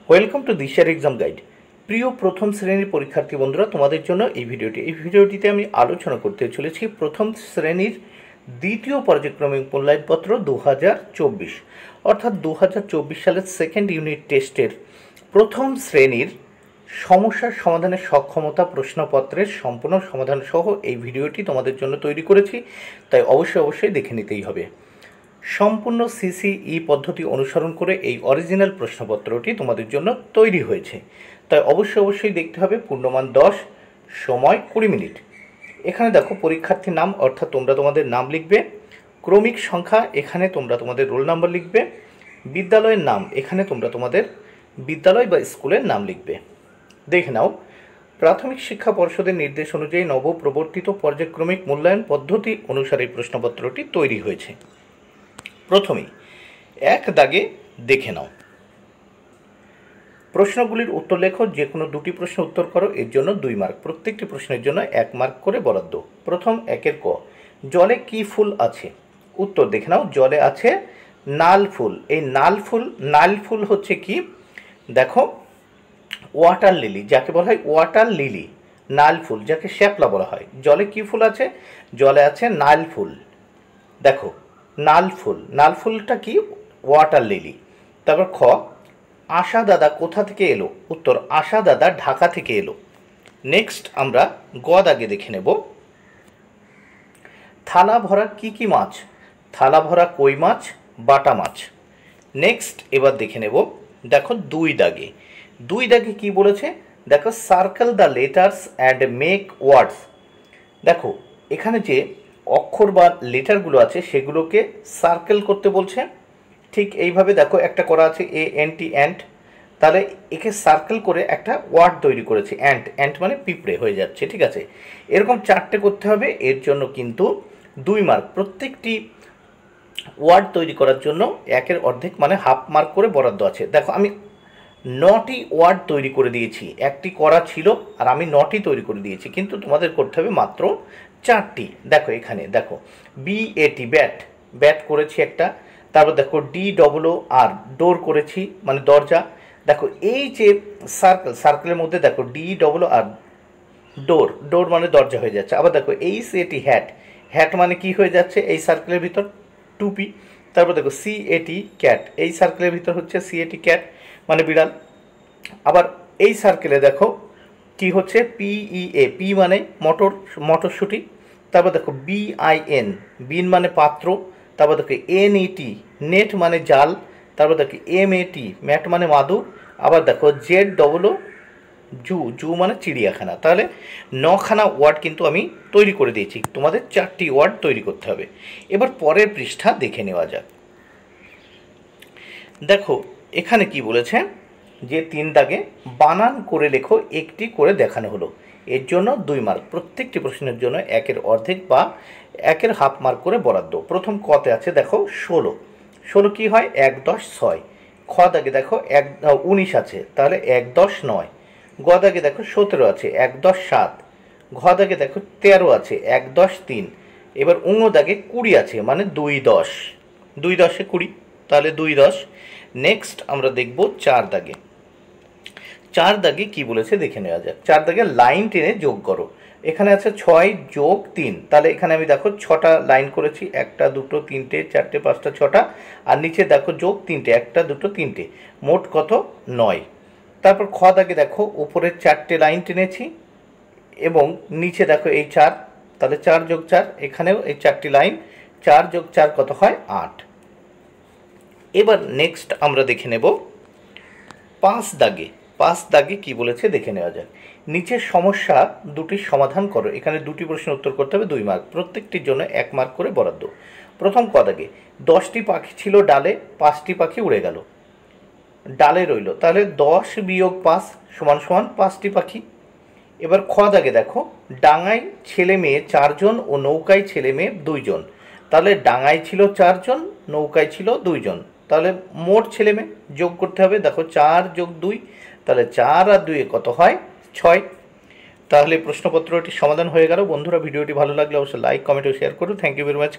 Welcome to দিশার exam guide. প্রিয় প্রথম শ্রেণীর পরীক্ষার্থী বন্ধুরা, তোমাদের জন্য এই ভিডিওটিতে আমি আলোচনা করতে চলেছি প্রথম শ্রেণীর দ্বিতীয় পর্যায়ক্রমিক মূল্যায়নপত্র 2024, অর্থাৎ 2024 সালের সেকেন্ড ইউনিট টেস্টের প্রথম শ্রেণীর সমস্যার সমাধানের সক্ষমতা প্রশ্নপত্রের সম্পূর্ণ সমাধান সহ এই ভিডিওটি তোমাদের জন্য তৈরি করেছি, তাই অবশ্যই দেখে নিতেই হবে। সম্পূর্ণ সিসিই পদ্ধতি অনুসরণ করে এই অরিজিনাল প্রশ্নপত্রটি তোমাদের জন্য তৈরি হয়েছে, তাই অবশ্যই দেখতে হবে। পূর্ণমান 10, সময় 20 মিনিট। এখানে দেখো পরীক্ষার্থীর নাম, অর্থাৎ তোমরা তোমাদের নাম লিখবে। ক্রমিক সংখ্যা, এখানে তোমরা তোমাদের রোল নাম্বার লিখবে। বিদ্যালয়ের নাম, এখানে তোমরা তোমাদের বিদ্যালয় বা স্কুলের নাম লিখবে। দেখে নাও, প্রাথমিক শিক্ষা পর্ষদের নির্দেশ অনুযায়ী নবপ্রবর্তিত পর্যায়ক্রমিক মূল্যায়ন পদ্ধতি অনুসারে প্রশ্নপত্রটি তৈরি হয়েছে। প্রথমেই এক দাগে দেখে নাও। প্রশ্নগুলির উত্তর লেখো, যে কোনো দুটি প্রশ্ন উত্তর করো, এর জন্য 2 মার্ক, প্রত্যেকটি প্রশ্নের জন্য 1 মার্ক করে বরাদ্দ। প্রথম একের ক, জলে কি ফুল আছে? উত্তর দেখে নাও, জলে আছে নাল ফুল। এই নাল ফুল হচ্ছে কি? দেখো, ওয়াটার লিলি, যাকে বলা হয় ওয়াটার লিলি, নাল ফুল যাকে শ্যাপলা বলা হয়। জলে কি ফুল আছে? জলে আছে নাল ফুল। দেখো, নাল ফুলটা কি? Water lily. তারপর খ, আশা দাদা কোথা থেকে এলো? উত্তর, আশা দাদা ঢাকা থেকে এলো। নেক্সট আমরা গ দাগে দেখে নেব। থালা ভরা কি কি মাছ? থালা ভরা কই মাছ, বাটা মাছ। নেক্সট এবার দেখে নেব, দেখো 2 দাগে কি বলেছে? দেখো, circle the letters and make words. দেখো, এখানে যে অক্ষর বা লেটারগুলো আছে সেগুলোকে সার্কেল করতে বলছে। ঠিক এইভাবে দেখো, একটা করা আছে ANT, অ্যান্ট, তাহলে একে সার্কেল করে একটা ওয়ার্ড তৈরি করেছে, অ্যান্ট মানে পিঁপড়ে হয়ে যাচ্ছে। ঠিক আছে, এরকম 4টে করতে হবে, এর জন্য কিন্তু 2 মার্ক। প্রত্যেকটি ওয়ার্ড তৈরি করার জন্য 1-এর অর্ধেক মানে হাফ মার্ক করে বরাদ্দ আছে। দেখো, আমি 9টি ওয়ার্ড তৈরি করে দিয়েছি, একটি করা ছিল আর আমি 9টি তৈরি করে দিয়েছি, কিন্তু তোমাদের করতে হবে মাত্র 4টি। দেখো এখানে দেখো, BAT ব্যাট করেছি একটা। তারপর দেখো DOOR ডোর করেছি, মানে দরজা। দেখো এই যে সার্কেলের মধ্যে দেখো DOOR ডোর মানে দরজা হয়ে যাচ্ছে। আবার দেখো HAT হ্যাট মানে কি হয়ে যাচ্ছে? এই সার্কেলের ভিতর টুপি। তারপর দেখো CAT ক্যাট, এই সার্কেলের ভিতর হচ্ছে CAT ক্যাট মানে বিড়াল। আবার এই সার্কেলে দেখো কি হচ্ছে? PEA পি মানে মটরশুঁটি। তারপর দেখো বিন মানে পাত্র। তারপর দেখো NET নেট মানে জাল। তারপর দেখো MAT ম্যাট মানে মাদুর। আবার দেখো ZOO জু মানে চিড়িয়াখানা। তাহলে 9খানা ওয়ার্ড কিন্তু আমি তৈরি করে দিয়েছি, তোমাদের 4টি ওয়ার্ড তৈরি করতে হবে। এবার পরের পৃষ্ঠা দেখে নেওয়া যাক। দেখো এখানে কি বলেছে, যে 3 দাগে বানান করে লেখো, একটি করে দেখানো হলো, এর জন্য 2 মার্ক। প্রত্যেকটি প্রশ্নের জন্য 1-এর অর্ধেক বা 1-এর হাফ মার্ক করে বরাদ্দ। প্রথম কতে আছে দেখো 16 কি হয়? 1 10 6। খ দাগে দেখো 19 আছে, তাহলে 1 10 9। গ দাগে দেখো 17 আছে, 1 10 7। ঘ দাগে দেখো 13 আছে, 1 10 3। এবার উঙ দাগে 20 আছে, মানে 2 10, 2 10 20, তাহলে 2 10। নেক্সট আমরা দেখব 4 দাগে কি বলেছে দেখে নেওয়া যাক। 4 দাগে লাইন টেনে যোগ করো। এখানে আছে 6 যোগ 3, তাহলে এখানে আমি দেখো 6টা লাইন করেছি, 1টা 2টো 3টে 4টে 5টা 6টা, আর নিচে দেখো যোগ 3টে, 1টা 2টো 3টে, মোট কত? 9। তারপর খ দাগে দেখো উপরে 4টে লাইন টেনেছি এবং নিচে দেখো এই 4, তাহলে 4 যোগ 4, এখানেও এই 4টি লাইন, 4 যোগ 4 কত হয়? 8। এবার নেক্সট আমরা দেখে নেব 5 দাগে কি বলেছে দেখে নেওয়া যাক। নিচের সমস্যা দুটির সমাধান করো। এখানে 2টি প্রশ্নের উত্তর করতে হবে, 2 মার্ক, প্রত্যেকটির জন্য 1 মার্ক করে বরাদ্দ। প্রথম ক দাগে 10টি পাখি ছিল ডালে, 5টি পাখি উড়ে গেল, ডালে রইল, তাহলে 10 বিয়োগ 5 সমান 5টি পাখি। এবার খ দাগে দেখো, ডাঙায় ছেলে মেয়ে 4 জন ও নৌকায় ছেলে মেয়ে 2 জন, তাহলে ডাঙায় ছিল 4 জন, নৌকায় ছিল 2 জন, তাহলে মোট ছেলে মেয়ে যোগ করতে হবে। দেখো 4 যোগ 2, তাহলে 4 আর 2 কত হয়? 6। তাহলে প্রশ্নপত্রটি সমাধান হয়ে গেল। বন্ধুরা, ভিডিওটি ভালো লাগলে অবশ্যই লাইক, কমেন্ট ও শেয়ার করুন। Thank you very much.